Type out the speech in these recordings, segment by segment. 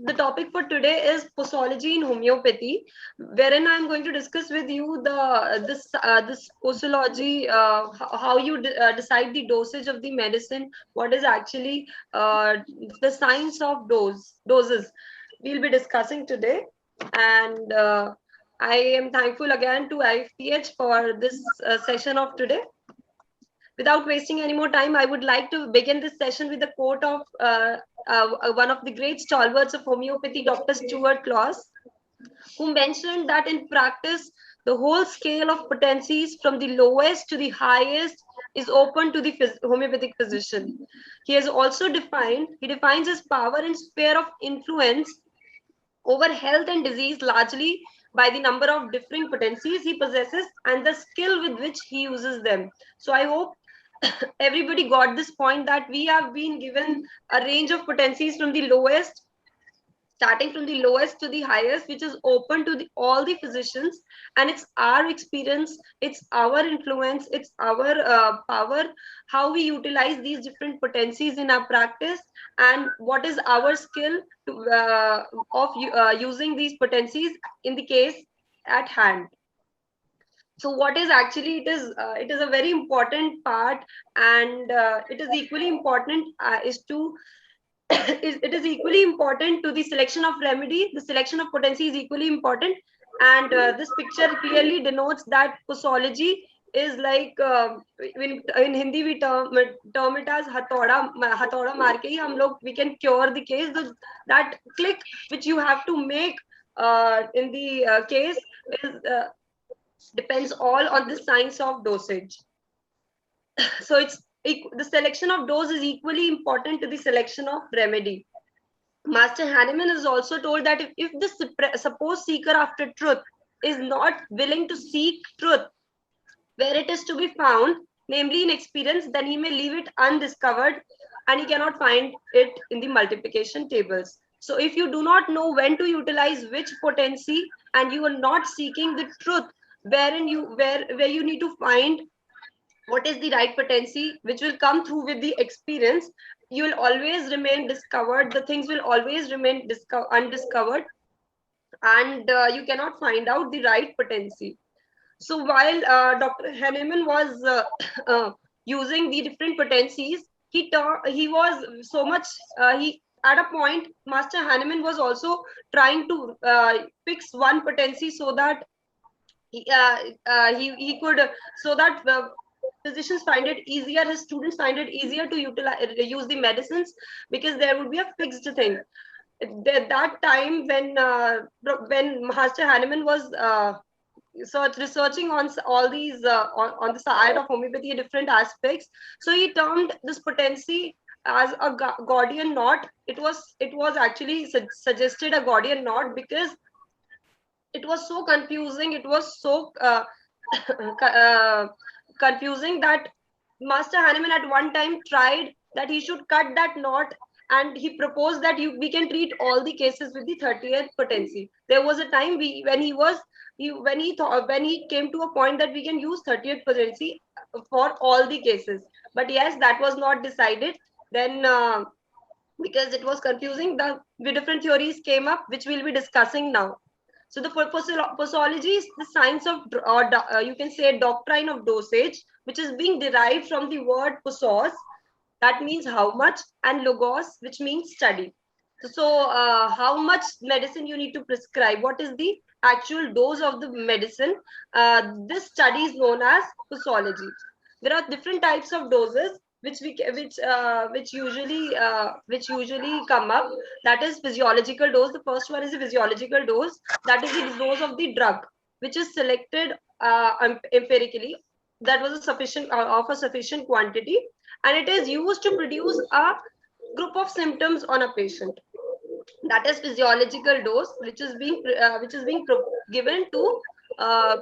the topic for today is posology in homeopathy, wherein I'm going to discuss with you this posology, how you decide the dosage of the medicine, what is actually the science of doses. We'll be discussing today, and I am thankful again to IFPH for this session of today. Without wasting any more time, I would like to begin this session with a quote of one of the great stalwarts of homeopathy, Dr. Stuart Claus, who mentioned that in practice, the whole scale of potencies from the lowest to the highest is open to the homeopathic physician. He defines his power and sphere of influence over health and disease largely by the number of differing potencies he possesses and the skill with which he uses them. So I hope everybody got this point, that we have been given a range of potencies from the lowest, starting from the lowest to the highest, which is open to all the physicians, and it's our experience, it's our influence, it's our power, how we utilize these different potencies in our practice, and what is our skill to, of using these potencies in the case at hand. So what is actually, it is a very important part, and it is equally important it is equally important to the selection of remedy. The selection of potency is equally important, and this picture clearly denotes that posology is like, in Hindi we term it as hathoda maar ke hi hum log we can cure the case. That click which you have to make in the case is depends all on the science of dosage. So the selection of dose is equally important to the selection of remedy. Master Hahnemann is also told that if the supposed seeker after truth is not willing to seek truth where it is to be found, namely in experience, then he may leave it undiscovered and he cannot find it in the multiplication tables. So if you do not know when to utilize which potency, and you are not seeking the truth where you need to find what is the right potency, which will come through with the experience, you will always remain discovered, the things will always remain undiscovered, and you cannot find out the right potency. So while Dr. Hahnemann was using the different potencies, he was so much he at a point, Master Hahnemann was also trying to fix one potency so that he could, so that physicians find it easier, his students find it easier to use the medicines, because there would be a fixed thing. That time when Master Hahnemann was researching on all these on the side of homeopathy different aspects, so he termed this potency as a Gordian knot. It was actually suggested a Gordian knot because it was so confusing, it was so confusing that Master Hahnemann at one time tried that he should cut that knot, and he proposed that we can treat all the cases with the 30th potency. There was a time when he came to a point that we can use 30th potency for all the cases. But yes, that was not decided. Then because it was confusing, the different theories came up, which we'll be discussing now. So the posology is the science of, or you can say doctrine of dosage, which is being derived from the word posos, that means how much, and logos, which means study. So how much medicine you need to prescribe, what is the actual dose of the medicine, this study is known as posology. There are different types of doses which usually come up. That is physiological dose. The first one is a physiological dose. That is the dose of the drug, which is selected empirically. That was a sufficient quantity, and it is used to produce a group of symptoms on a patient. That is physiological dose, which is being given to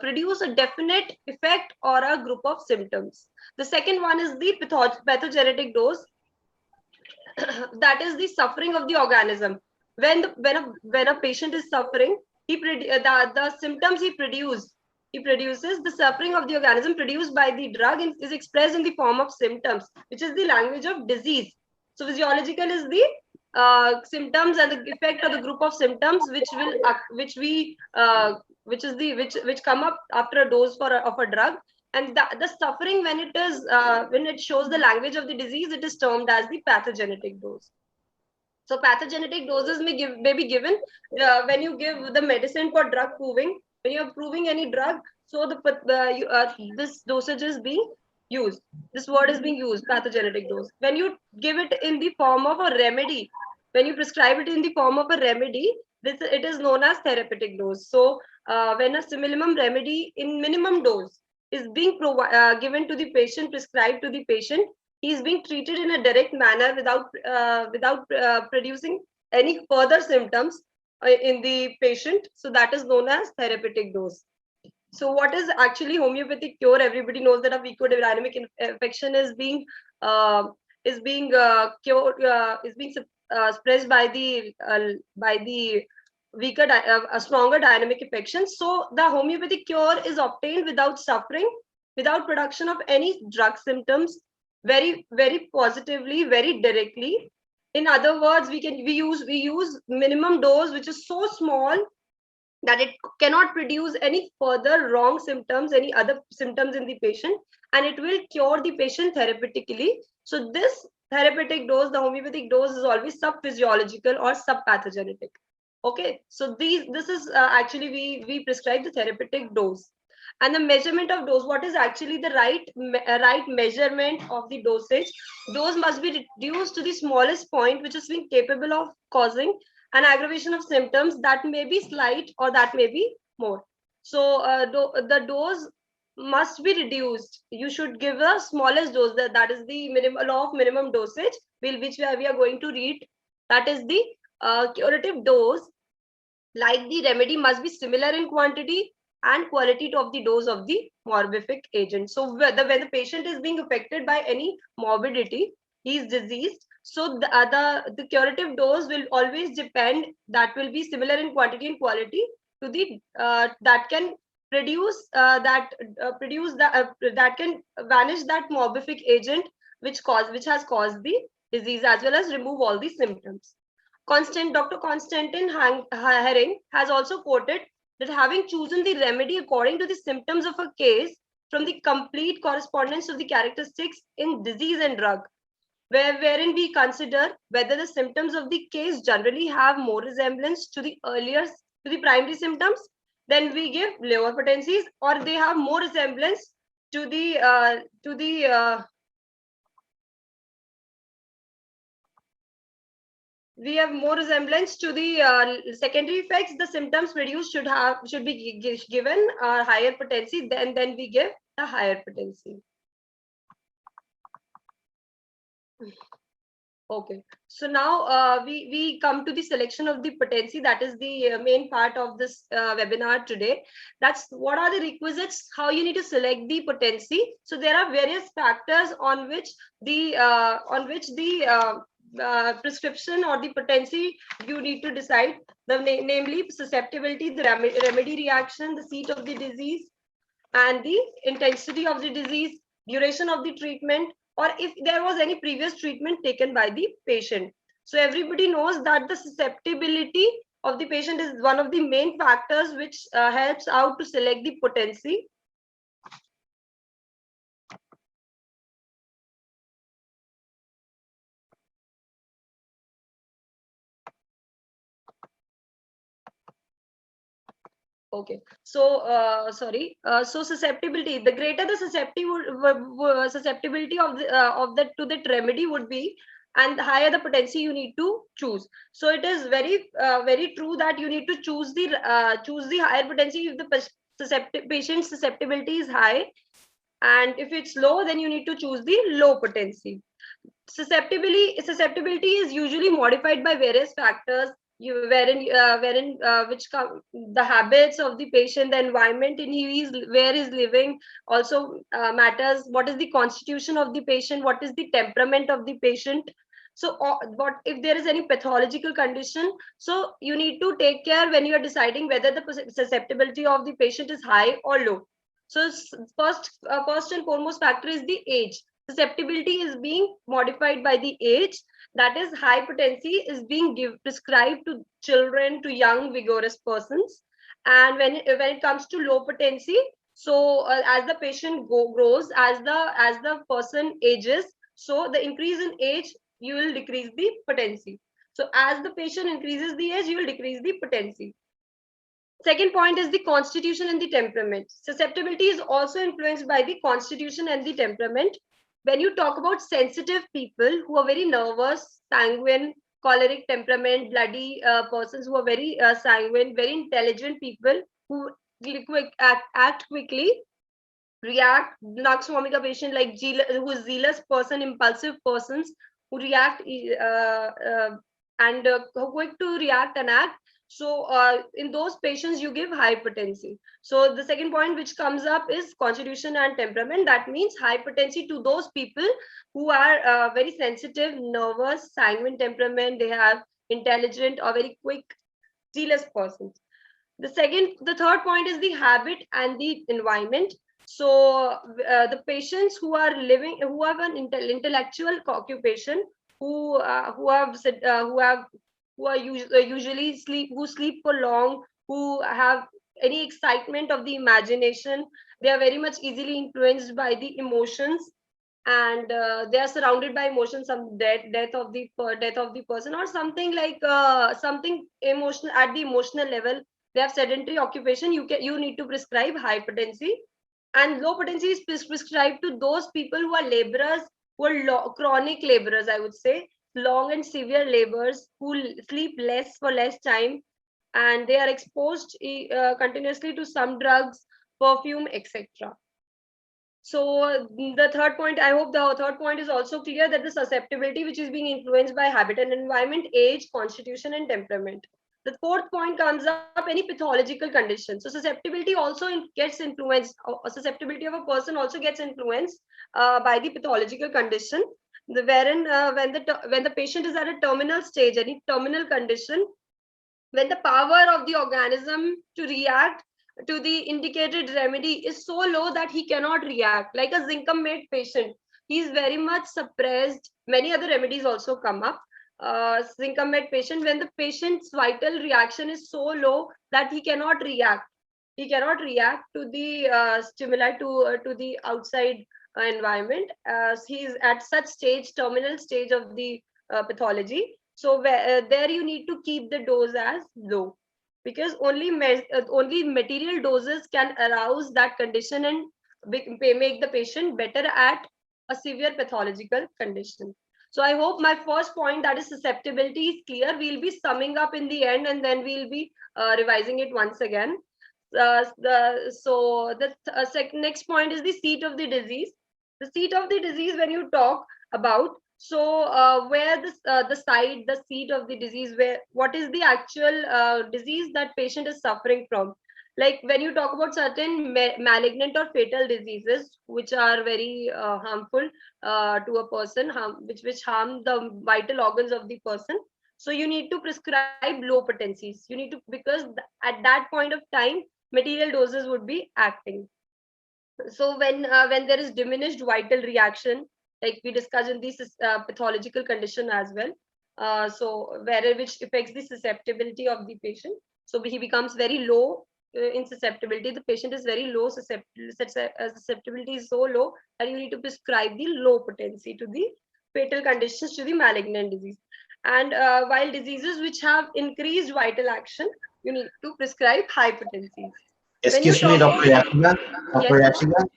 produce a definite effect or a group of symptoms. The second one is the pathogenetic dose. That is the suffering of the organism. When a patient is suffering, the symptoms he produces the suffering of the organism produced by the drug is expressed in the form of symptoms, which is the language of disease. So physiological is the symptoms and the effect of the group of symptoms which come up after a dose of a drug, and the suffering when when it shows the language of the disease, it is termed as the pathogenic dose. So pathogenic doses may be given when you give the medicine for drug proving. When you are proving any drug, so this dosage is being used. This word is being used, pathogenic dose. When you give it in the form of a remedy, when you prescribe it in the form of a remedy, it is known as therapeutic dose. So when a minimum remedy in minimum dose is being given to the patient, prescribed to the patient, he is being treated in a direct manner without producing any further symptoms in the patient. So that is known as therapeutic dose. So what is actually homeopathic cure? Everybody knows that a vicodynamic infection is being cured, is being suppressed by the a stronger dynamic infection. So the homeopathic cure is obtained without suffering, without production of any drug symptoms, very positively, very directly. In other words, we use minimum dose, which is so small that it cannot produce any further wrong symptoms, any other symptoms in the patient, and it will cure the patient therapeutically. So this therapeutic dose, the homeopathic dose, is always sub-physiological or sub-pathogenic. Okay, so this is actually we prescribe the therapeutic dose. And the measurement of dose, what is actually the right measurement of the dosage? Dose must be reduced to the smallest point which is being capable of causing an aggravation of symptoms that may be slight or that may be more. So the dose must be reduced. You should give the smallest dose. That is the minimum law of minimum dosage, which we are going to read. That is the curative dose. Like the remedy, must be similar in quantity and quality of the dose of the morbific agent. So when the patient is being affected by any morbidity, he is diseased. So the curative dose will always depend, that will be similar in quantity and quality to the that can produce that can vanish that morbific agent which has caused the disease, as well as remove all the symptoms. Dr. Constantine Herring has also quoted that having chosen the remedy according to the symptoms of a case from the complete correspondence of the characteristics in disease and drug, wherein we consider whether the symptoms of the case generally have more resemblance to the primary symptoms, then we give lower potencies, or they have more resemblance to the we have more resemblance to the secondary effects. The symptoms produced should be given higher potency, then we give the higher potency. Okay, so now we come to the selection of the potency. That is the main part of this webinar today. That's what are the requisites, how you need to select the potency. So there are various factors on which the prescription or the potency you need to decide. Namely susceptibility, the remedy reaction, the seat of the disease, and the intensity of the disease, duration of the treatment, or if there was any previous treatment taken by the patient. So everybody knows that the susceptibility of the patient is one of the main factors which helps out to select the potency. Okay, so so susceptibility, the greater the susceptibility of the to that remedy would be, and the higher the potency you need to choose. So it is very true that you need to choose the higher potency if the patient's susceptibility is high, and if it's low, then you need to choose the low potency. Susceptibility is usually modified by various factors, which come the habits of the patient, the environment in where he's living also matters. What is the constitution of the patient? What is the temperament of the patient? So what if there is any pathological condition? So you need to take care when you are deciding whether the susceptibility of the patient is high or low. So first and foremost factor is the age. Susceptibility is being modified by the age. That is, hypertension is being prescribed to children, to young vigorous persons. And when it comes to low potency, so as the patient grows, as the person ages, so the increase in age, you will decrease the potency. So as the patient increases the age, you will decrease the potency. Second point is the constitution and the temperament. Susceptibility is also influenced by the constitution and the temperament. When you talk about sensitive people who are very nervous, sanguine, choleric temperament, bloody persons who are very sanguine, very intelligent people who act quickly, react, Nux vomica patient like who is zealous person, impulsive persons who react and quick to react and act. So in those patients, you give hypertension. So the second point which comes up is constitution and temperament. That means hypertension to those people who are very sensitive, nervous, sanguine temperament. They have intelligent or very quick, zealous persons. The third point is the habit and the environment. So the patients who are living, who have an intellectual occupation, who are usually who sleep for long, who have any excitement of the imagination, they are very much easily influenced by the emotions, and they are surrounded by emotions, some death of the person, or something like something emotional at the emotional level. They have sedentary occupation, you need to prescribe hypertension. And low potency is prescribed to those people who are laborers, who are chronic laborers, I would say, long and severe laborers, who sleep less for less time, and they are exposed continuously to some drugs, perfume, etc. So the third point, I hope the third point is also clear, that the susceptibility which is being influenced by habit and environment, age, constitution, and temperament. The fourth point comes up, any pathological condition. So susceptibility also gets influenced, susceptibility of a person also gets influenced by the pathological condition, wherein when the patient is at a terminal stage, any terminal condition, when the power of the organism to react to the indicated remedy is so low that he cannot react, like a zinc-mate patient, he is very much suppressed. Many other remedies also come up. Zinc-mate patient, when the patient's vital reaction is so low that he cannot react to the stimuli, to the outside environment. He is at such stage, terminal stage of the pathology. So there you need to keep the dose as low, because only material doses can arouse that condition and make the patient better at a severe pathological condition. So I hope my first point, that is susceptibility, is clear. We'll be summing up in the end, and then we'll be revising it once again. Next point is the seat of the disease. The seat of the disease, when you talk about, so where the seat of the disease, where what is the actual disease that patient is suffering from? Like when you talk about certain malignant or fatal diseases, which are very harmful to a person, which harm the vital organs of the person. So you need to prescribe low potencies. You need to, because at that point of time, material doses would be acting. So when there is diminished vital reaction, like we discussed in this pathological condition as well, so which affects the susceptibility of the patient. So he becomes very low in susceptibility. The patient is very low, susceptibility is so low that you need to prescribe the low potency to the fatal conditions, to the malignant disease. And while diseases which have increased vital action, you need to prescribe high potencies. Excuse me, Dr. Yashika. Dr. Yes, Yashika,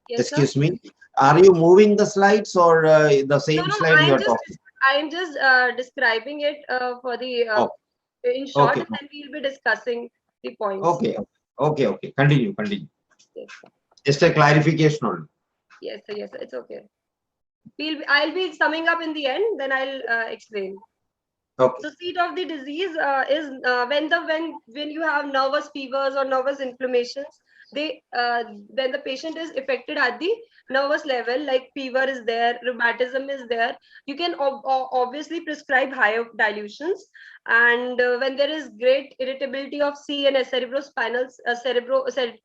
yes, sir. excuse me. Are you moving the slides, or the same No, slide you are talking? I am just describing it for the Oh, in short, okay, and then we'll be discussing the points. okay, okay. Continue. Yes, Just a clarification only. yes, yes, it's okay. I'll be summing up in the end, then I'll explain. Okay. So seat of the disease is when you have nervous fevers or nervous inflammations. when the patient is affected at the nervous level, like fever is there, rheumatism is there, you can obviously prescribe higher dilutions. And when there is great irritability of CNS, cerebrospinal,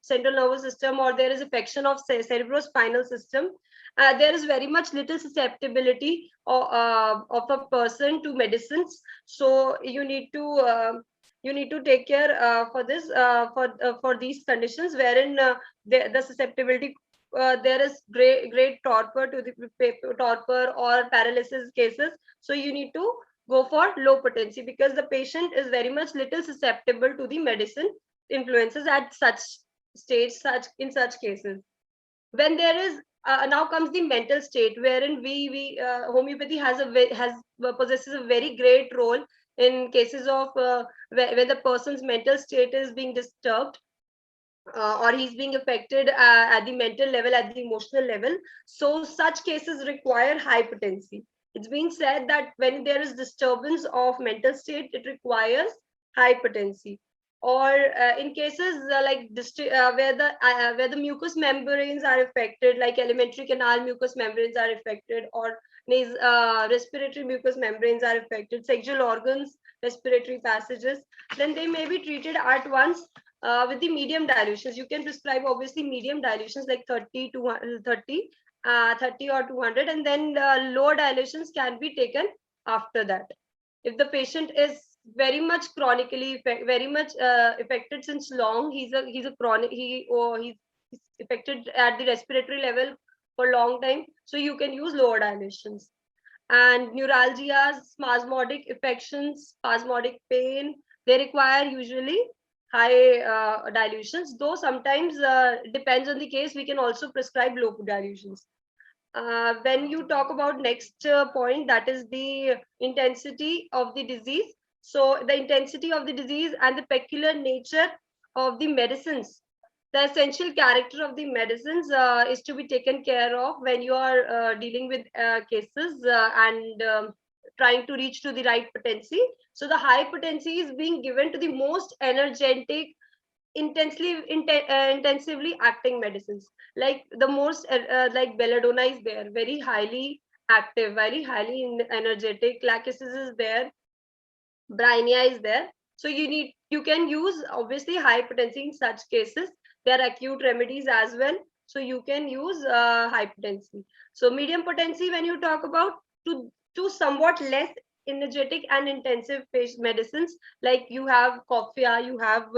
central nervous system, or there is affection of cerebrospinal system, there is very much little susceptibility of a person to medicines. So you need to take care for this for these conditions wherein the susceptibility, there is great torpor to the torpor or paralysis cases. So you need to go for low potency, because the patient is very much little susceptible to the medicine influences at such stage, such in such cases. When there is now comes the mental state, wherein we homeopathy has possesses a very great role in cases of where the person's mental state is being disturbed, or he's being affected at the mental level, at the emotional level. So such cases require high potency. It's being said that when there is disturbance of mental state, it requires high potency. Or in cases where the mucous membranes are affected, like alimentary canal mucous membranes are affected, or respiratory mucous membranes are affected, sexual organs, respiratory passages, then they may be treated at once with the medium dilutions. You can prescribe obviously medium dilutions like 30 to 30 or 200, and then lower dilutions can be taken after that. If the patient is very much chronically very much affected since long, he's a chronic, he's affected at the respiratory level for long time, so you can use lower dilutions. And neuralgias, spasmodic affections, spasmodic pain, they require usually high dilutions, though sometimes depends on the case, we can also prescribe low dilutions. When you talk about next point, that is the intensity of the disease. So the intensity of the disease and the peculiar nature of the medicines, the essential character of the medicines is to be taken care of when you are dealing with cases and trying to reach to the right potency. So the high potency is being given to the most energetic, intensively acting medicines, like the most like belladonna is there, very highly active, very highly energetic. Lachesis is there, Brinia is there. So you can use obviously high potency in such cases. There are acute remedies as well, so you can use high potency. So medium potency, when you talk about to somewhat less energetic and intensive medicines, like you have coffea, you have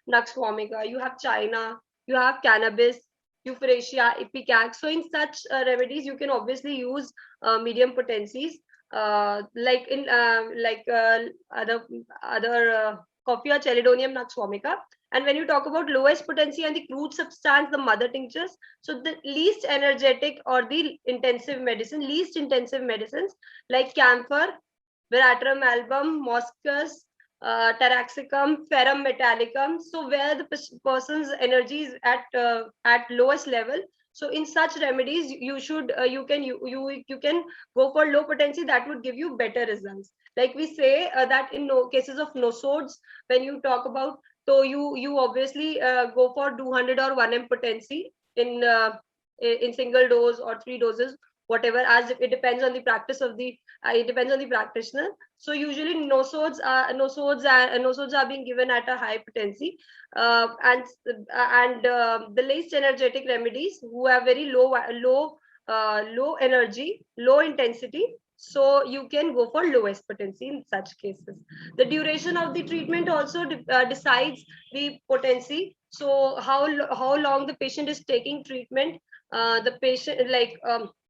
nux vomica, you have china, you have cannabis, euphrasia, ipecac. So in such remedies, you can obviously use medium potencies, like in other coffea, chelidonium, nux vomica. And when you talk about lowest potency and the crude substance, the mother tinctures, so the least energetic or the intensive medicine, least intensive medicines like camphor, Veratrum album, Moschus, Taraxacum, Ferrum metallicum. So where the person's energy is at lowest level. So in such remedies, you should you can go for low potency, that would give you better results. Like we say that in no cases of nosodes, when you talk about, so you obviously go for 200 or 1 m potency in single dose or 3 doses, whatever, as it depends on the practice of the it depends on the practitioner. So usually nosodes are being given at a high potency, and the least energetic remedies who have very low energy, low intensity, so you can go for lowest potency in such cases. The duration of the treatment also decides the potency. So how long the patient is taking treatment, the patient, like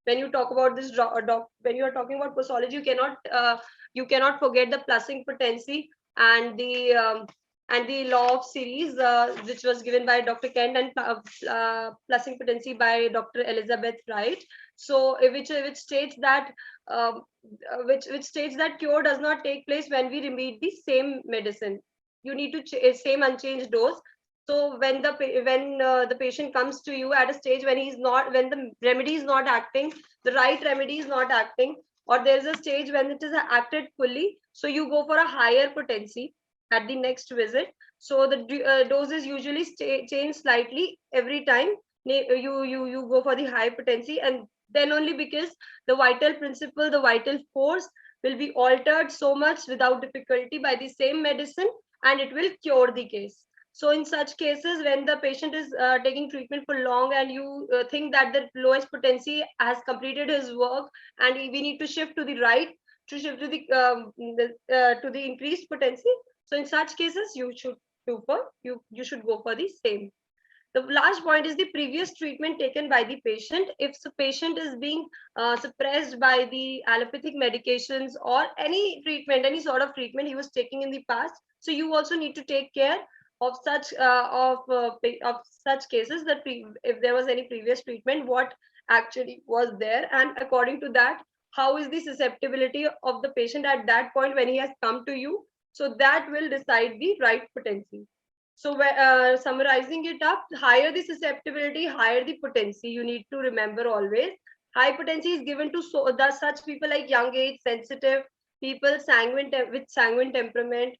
when you talk about this when you are talking about posology, you cannot forget the plusing potency and the law of series, which was given by Dr. Kent, and plusing potency by Dr. Elizabeth Wright. So which states that which states that cure does not take place when we repeat the same medicine. You need to same unchanged dose. So when the patient comes to you at a stage when when the remedy is not acting, the right remedy is not acting, or there is a stage when it is acted fully, so you go for a higher potency. at the next visit. So the doses usually change slightly every time you go for the high potency, and then only because the vital principle, the vital force will be altered so much without difficulty by the same medicine, and it will cure the case. So in such cases, when the patient is taking treatment for long and you think that the lowest potency has completed his work and we need to shift to the right, to shift to the increased potency. So in such cases, you should go for the same. The last point is the previous treatment taken by the patient. If the patient is being suppressed by the allopathic medications or any treatment, any sort of treatment he was taking in the past, so you also need to take care of such cases, that if there was any previous treatment, what actually was there, and according to that, how is the susceptibility of the patient at that point when he has come to you. So that will decide the right potency. So summarizing it up, higher the susceptibility, higher the potency. You need to remember always. High potency is given to such people like young age, sensitive people, with sanguine temperament,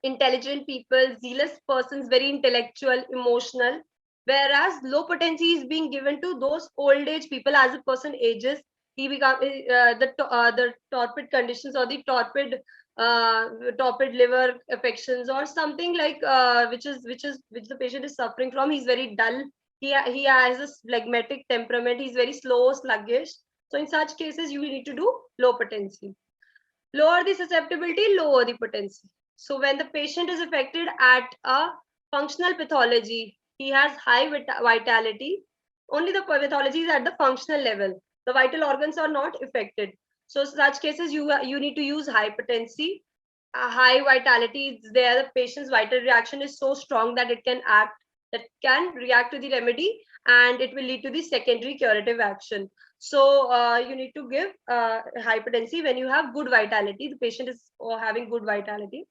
intelligent people, zealous persons, very intellectual, emotional. Whereas low potency is being given to those old age people. As a person ages, he become the torpid conditions, or the torpid liver affections, or something like which the patient is suffering from. He's very dull. He has a phlegmatic temperament. He's very slow, sluggish. So in such cases, you need to do low potency. Lower the susceptibility, lower the potency. So when the patient is affected at a functional pathology, he has high vitality. Only the pathology is at the functional level. The vital organs are not affected. So such cases, you need to use high potency. High vitality is there. The patient's vital reaction is so strong that it can react to the remedy, and it will lead to the secondary curative action. So you need to give high potency when you have good vitality. The patient is having good vitality.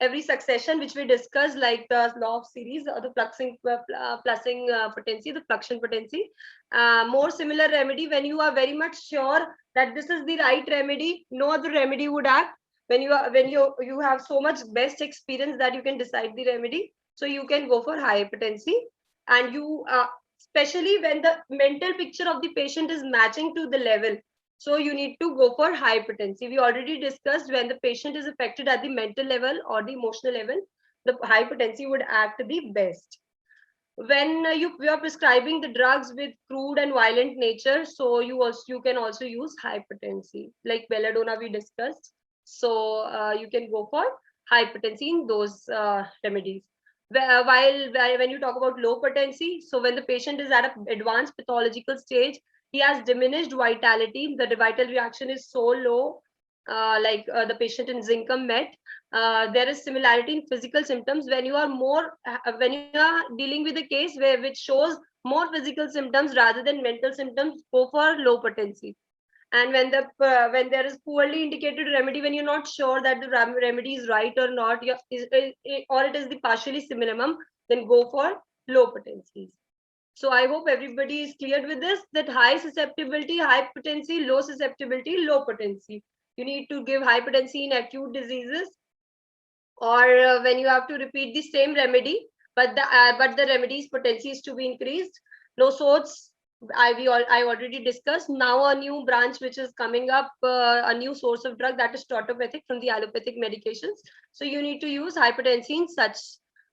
Every succession which we discussed, like the law of series, or the plusing potency, the fluxion potency, more similar remedy when you are very much sure that this is the right remedy, no other remedy would act. When you have so much best experience that you can decide the remedy, so you can go for high potency. And you especially when the mental picture of the patient is matching to the level, so you need to go for high potency. We already discussed when the patient is affected at the mental level or the emotional level, the high potency would act the best. When you are prescribing the drugs with crude and violent nature, so you can also use high potency, like belladonna we discussed. So you can go for high potency in those remedies. While when you talk about low potency, so when the patient is at an advanced pathological stage, he has diminished vitality, the vital reaction is so low, like the patient in Zincum met. There is similarity in physical symptoms. When you are dealing with a case which shows more physical symptoms rather than mental symptoms, go for low potency. And when there is poorly indicated remedy, when you're not sure that the remedy is right or not, or it is the partially minimum, then go for low potencies. So I hope everybody is cleared with this, that high susceptibility, high potency, low susceptibility, low potency. You need to give high potency in acute diseases, or when you have to repeat the same remedy, but the remedy's potency is to be increased. No sorts. I already discussed. Now a new branch which is coming up, a new source of drug, that is tautopathic from the allopathic medications. So you need to use high potency in such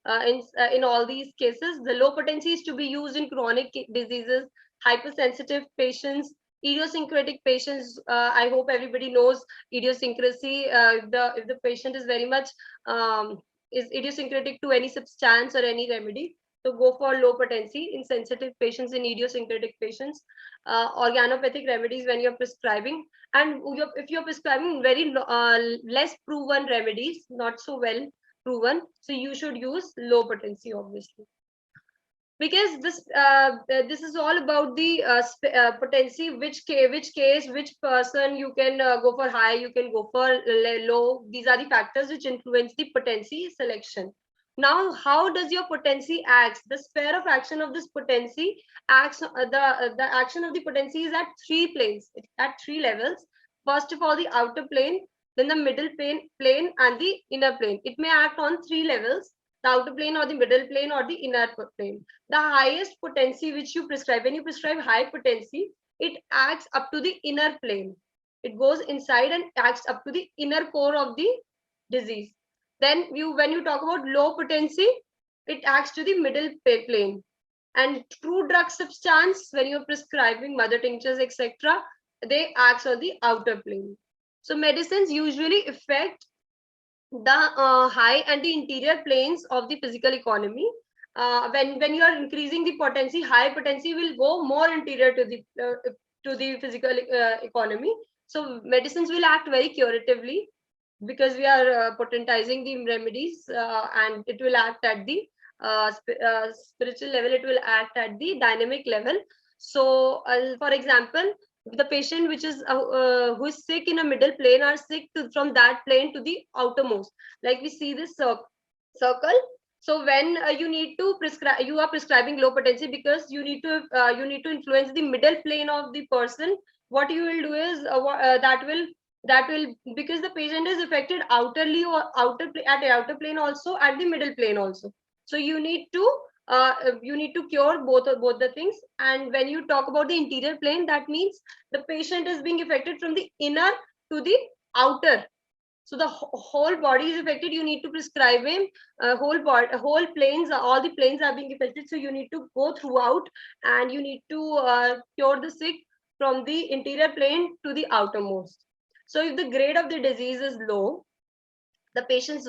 in all these cases. The low potency is to be used in chronic diseases, hypersensitive patients, idiosyncratic patients. I hope everybody knows idiosyncrasy. If the patient is very much is idiosyncratic to any substance or any remedy, so go for low potency in sensitive patients, in idiosyncratic patients. Organopathic remedies when you're prescribing, and if you're prescribing very less proven remedies, not so well proven, so you should use low potency, obviously, because this is all about the potency, which person you can go for high, you can go for low. These are the factors which influence the potency selection. Now, how does your potency act? The sphere of action of this potency acts, the action of the potency is at three planes, at three levels. First of all, the outer plane, then the middle plane and the inner plane. It may act on 3 levels: the outer plane or the middle plane or the inner plane. The highest potency which you prescribe, when you prescribe high potency, it acts up to the inner plane. It goes inside and acts up to the inner core of the disease. Then when you talk about low potency, it acts to the middle plane. And true drug substance, when you're prescribing mother tinctures, etc., they act on the outer plane. So medicines usually affect the high and the interior planes of the physical economy. When you are increasing the potency, high potency will go more interior to the physical economy. So medicines will act very curatively, because we are potentizing the remedies, and it will act at the spiritual level, it will act at the dynamic level. So for example, the patient who is sick in a middle plane are sick from that plane to the outermost, like we see this circle. So when you are prescribing low potency, because you need to influence the middle plane of the person. What you will do is that will, because the patient is affected outerly or at outer plane also, at the middle plane also. So you need to cure both the things. And when you talk about the interior plane, that means the patient is being affected from the inner to the outer. So the whole body is affected. You need to prescribe him whole planes, all the planes are being affected. So you need to go throughout, and you need to cure the sick from the interior plane to the outermost. So if the grade of the disease is low, the patient's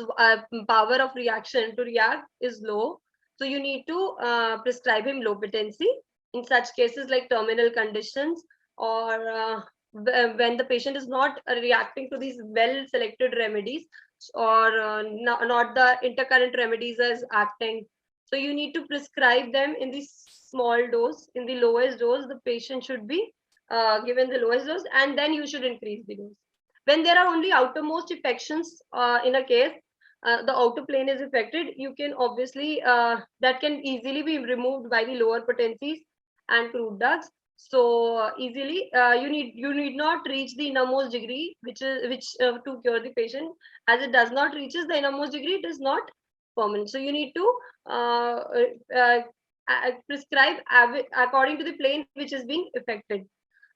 power of reaction to react is low, so you need to prescribe him low potency. In such cases like terminal conditions, or when the patient is not reacting to these well selected remedies, or not the intercurrent remedies as acting, so you need to prescribe them in the small dose. In the lowest dose, the patient should be given the lowest dose, and then you should increase the dose. When there are only outermost affections in a case, the outer plane is affected, you can obviously that can easily be removed by the lower potencies and crude drugs. So easily you need not reach the innermost degree, which to cure the patient. As it does not reaches the innermost degree, it is not permanent. So you need to prescribe according to the plane which is being affected.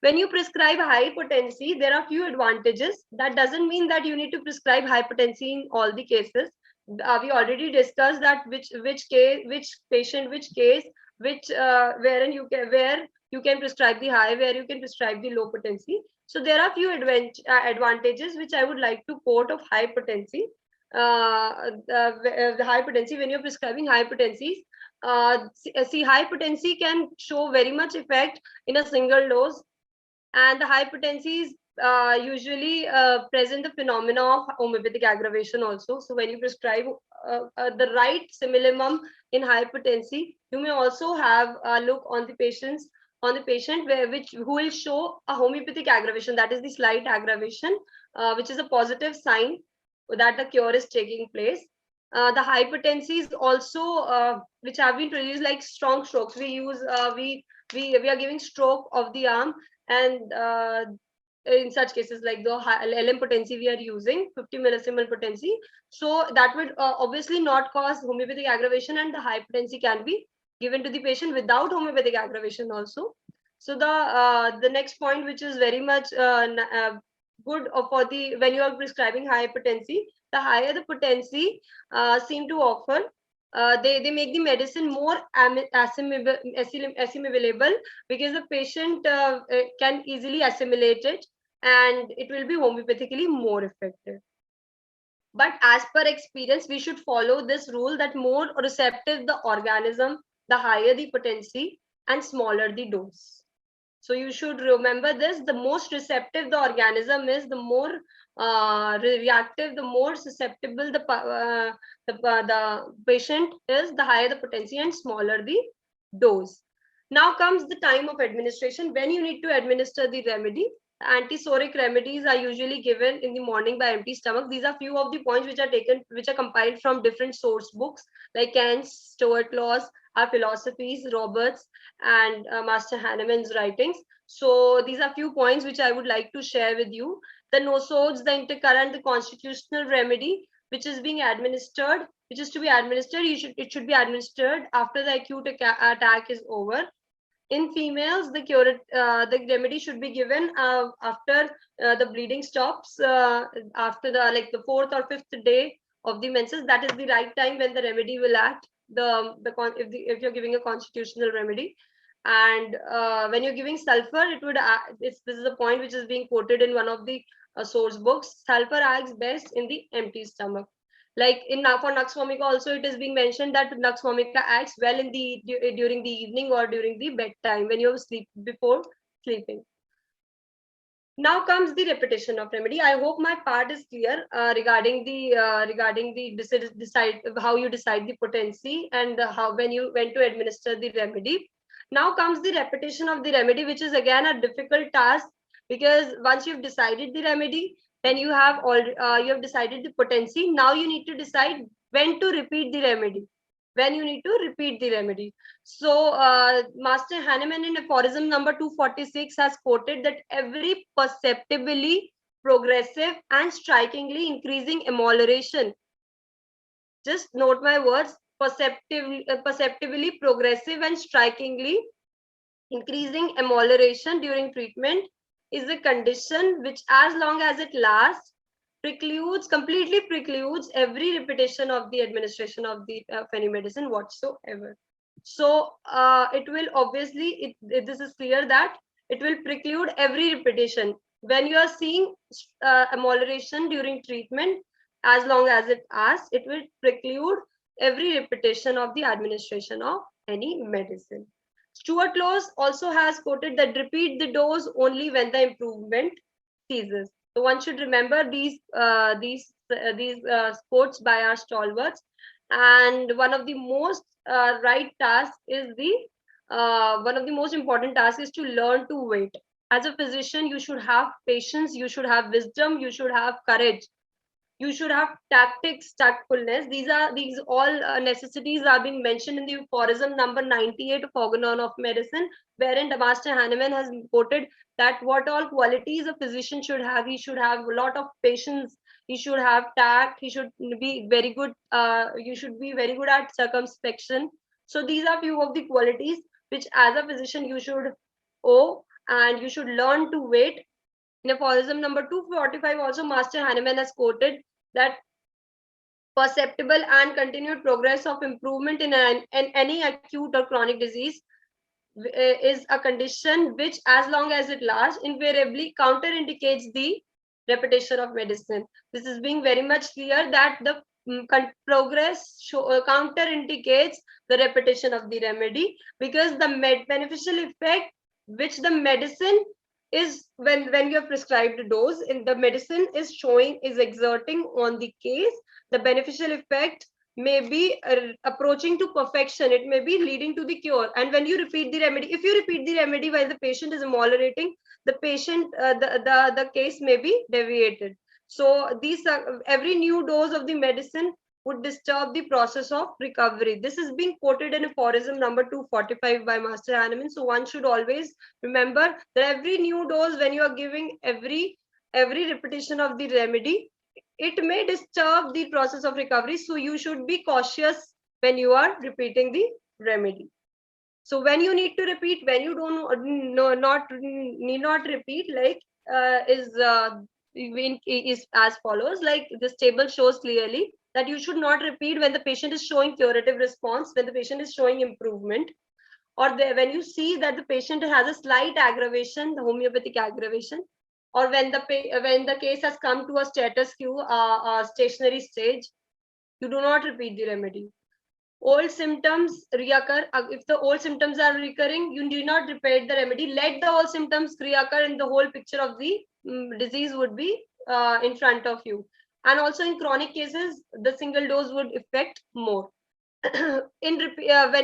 When you prescribe high potency, there are few advantages. That doesn't mean that you need to prescribe high potency in all the cases. We already discussed that which case, which patient, which case, which where you can prescribe the high, where you can prescribe the low potency. So there are few advantages which I would like to quote of high potency. The high potency, when you're prescribing high potencies, see, high potency can show very much effect in a single dose, and the high potencies usually present the phenomena of homeopathic aggravation also. So when you prescribe the right simillimum in high potency, you may also have a look on the patient who will show a homeopathic aggravation, that is the slight aggravation, which is a positive sign that the cure is taking place. The high potencies also which have been produced, like strong strokes, we are giving stroke of the arm, and in such cases like the LM potency we are using 50 millisiemens potency, so that would obviously not cause homeopathic aggravation, and the high potency can be given to the patient without homeopathic aggravation also. So the next point, which is very much good for the when you are prescribing high potency, the higher the potency seem to offer, they make the medicine more assimilable, because the patient can easily assimilate it, and it will be homeopathically more effective. But as per experience, we should follow this rule that more receptive the organism, the higher the potency and smaller the dose. So you should remember this: the most receptive the organism is, the more reactive, the more susceptible the patient is, the higher the potency and smaller the dose. Now comes the time of administration, when you need to administer the remedy. Antisoric remedies are usually given in the morning by empty stomach. These are few of the points which are compiled from different source books like Kant's, Stuart Law's, our philosophies, Roberts, and Master Hahnemann's writings. So these are few points which I would like to share with you. the nosage, the intercurrent, the constitutional remedy, which is being administered, which is to be administered, it should be administered after the acute attack is over. In females, the remedy should be given after the bleeding stops, after the fourth or fifth day of the menses. That is the right time when the remedy will act. If you're giving a constitutional remedy, and when you're giving sulfur, this is a point which is being quoted in one of the source books. Sulfur acts best in the empty stomach. Like for nux vomica also, it is being mentioned that nux vomica acts well in during the evening or during the bedtime when you sleep, before sleeping. Now comes the repetition of remedy. I hope my part is clear regarding the decide how you decide the potency and when to administer the remedy. Now comes the repetition of the remedy, which is again a difficult task, because once you've decided the remedy, then you have decided the potency. Now you need to decide when to repeat the remedy. So Master Hahnemann in aphorism number 246 has quoted that every perceptibly progressive and strikingly increasing emoliration. Just note my words: perceptibly progressive and strikingly increasing emoliration during treatment is a condition which, as long as it lasts, completely precludes every repetition of the administration of any medicine whatsoever. So it will obviously, this is clear that it will preclude every repetition. When you are seeing emoliration during treatment, as long as it lasts, it will preclude every repetition of the administration of any medicine. Stuart Laws also has quoted that repeat the dose only when the improvement ceases. So one should remember these quotes by our stalwarts. And one of the most one of the most important tasks is to learn to wait. As a physician, you should have patience, you should have wisdom, you should have courage, you should have tactics, tactfulness. These all necessities are being mentioned in the aphorism number 98 of Organon of Medicine, wherein the Master Hahnemann has quoted that what all qualities a physician should have. He should have a lot of patience, he should have tact, he should be very good, you should be very good at circumspection. So these are few of the qualities which as a physician you should owe, and you should learn to wait. In aphorism number 245, also Master Hahnemann has quoted that perceptible and continued progress of improvement in any acute or chronic disease is a condition which, as long as it lasts, invariably counterindicates the repetition of medicine. This is being very much clear that the progress counterindicates the repetition of the remedy, because the beneficial effect which the medicine is, when you have prescribed a dose in the medicine is exerting on the case, the beneficial effect may be approaching to perfection, it may be leading to the cure. And when you repeat the remedy, if you repeat the remedy while the patient is emolerating, the patient the case may be deviated. So every new dose of the medicine would disturb the process of recovery. This is being quoted in aphorism number 245 by Master Hahnemann. So one should always remember that every new dose, when you are giving every repetition of the remedy, it may disturb the process of recovery. So you should be cautious when you are repeating the remedy. So when you need to repeat, when you need not repeat, like is as follows. Like this table shows clearly that you should not repeat when the patient is showing curative response, when the patient is showing improvement, or when you see that the patient has a slight aggravation, the homeopathic aggravation, or when the case has come to a status quo, stationary stage. You do not repeat the remedy. Old symptoms reoccur. If the old symptoms are recurring, you do not repeat the remedy. Let the old symptoms reoccur, and the whole picture of the disease would be in front of you. And also in chronic cases, the single dose would affect more. When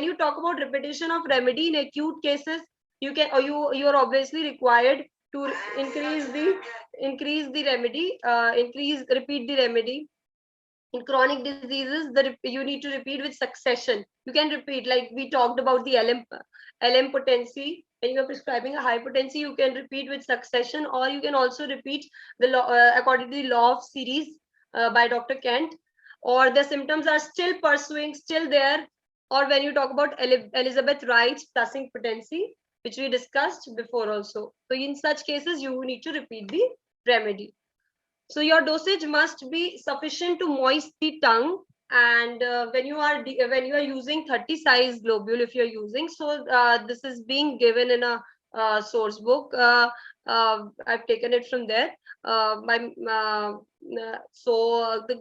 you talk about repetition of remedy in acute cases, you are obviously required to increase the remedy, repeat the remedy. In chronic diseases, you need to repeat with succession. You can repeat, like we talked about the LM potency. when you are prescribing a high potency, you can repeat with succession, or you can also repeat the law, according to the law of series by Dr. Kent, or the symptoms are still pursuing, still there, or when you talk about Elizabeth Wright's plusing potency, which we discussed before also. So in such cases, you need to repeat the remedy. So your dosage must be sufficient to moist the tongue. And when you are using 30 size globule, if you're using, so this is being given in a source book. I've taken it from there. The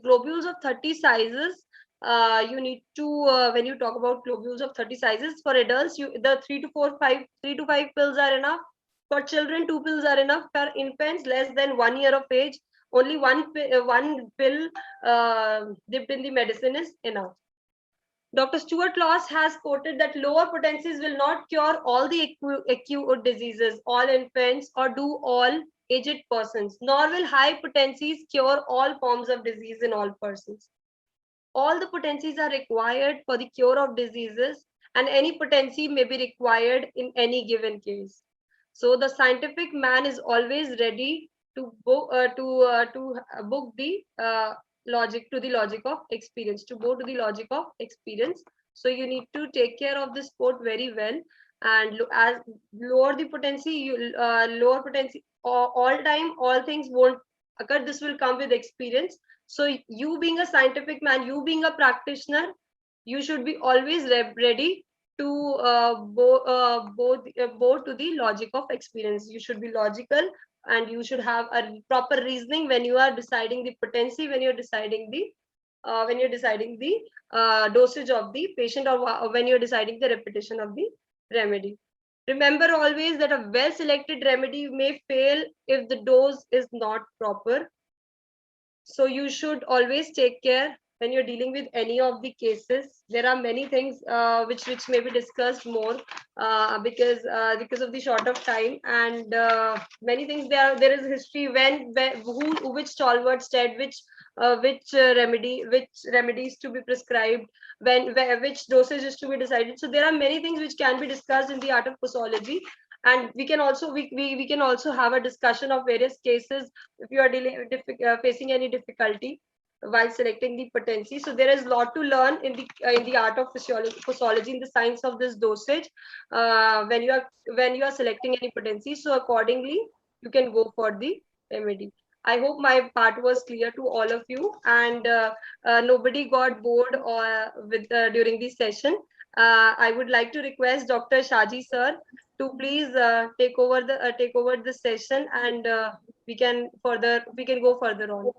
globules of 30 sizes, you need to, when you talk about globules of 30 sizes for adults, the 3 to 5 pills are enough. For children, 2 pills are enough. For infants less than 1 year of age, only one pill dipped in the medicine is enough. Dr. Stuart Laws has quoted that lower potencies will not cure all the acute diseases, all infants, or do all aged persons, nor will high potencies cure all forms of disease in all persons. All the potencies are required for the cure of diseases, and any potency may be required in any given case. So the scientific man is always ready to book the logic of experience, to go to the logic of experience. So you need to take care of this sport very well, and as lower the potency, you lower potency all time, all things won't occur. This will come with experience. So you being a scientific man, you being a practitioner, you should be always ready to bow to the logic of experience. You should be logical, and you should have a proper reasoning when you are deciding the potency, when you're deciding the dosage of the patient, or when you're deciding the repetition of the remedy. Remember always that a well selected remedy may fail if the dose is not proper. So you should always take care when you're dealing with any of the cases. There are many things which may be discussed more because of the short of time, and many things there is history when who which stalwart said which remedies to be prescribed, which dosage is to be decided. So there are many things which can be discussed in the art of posology, and we can also have a discussion of various cases if you are facing any difficulty while selecting the potency. So there is a lot to learn in the art of physiology, in the science of this dosage, when you are selecting any potency. So accordingly, you can go for the remedy. I hope my part was clear to all of you, and nobody got bored or with during this session. I would like to request Dr. Shaji sir to please take over the session, and we can go further on.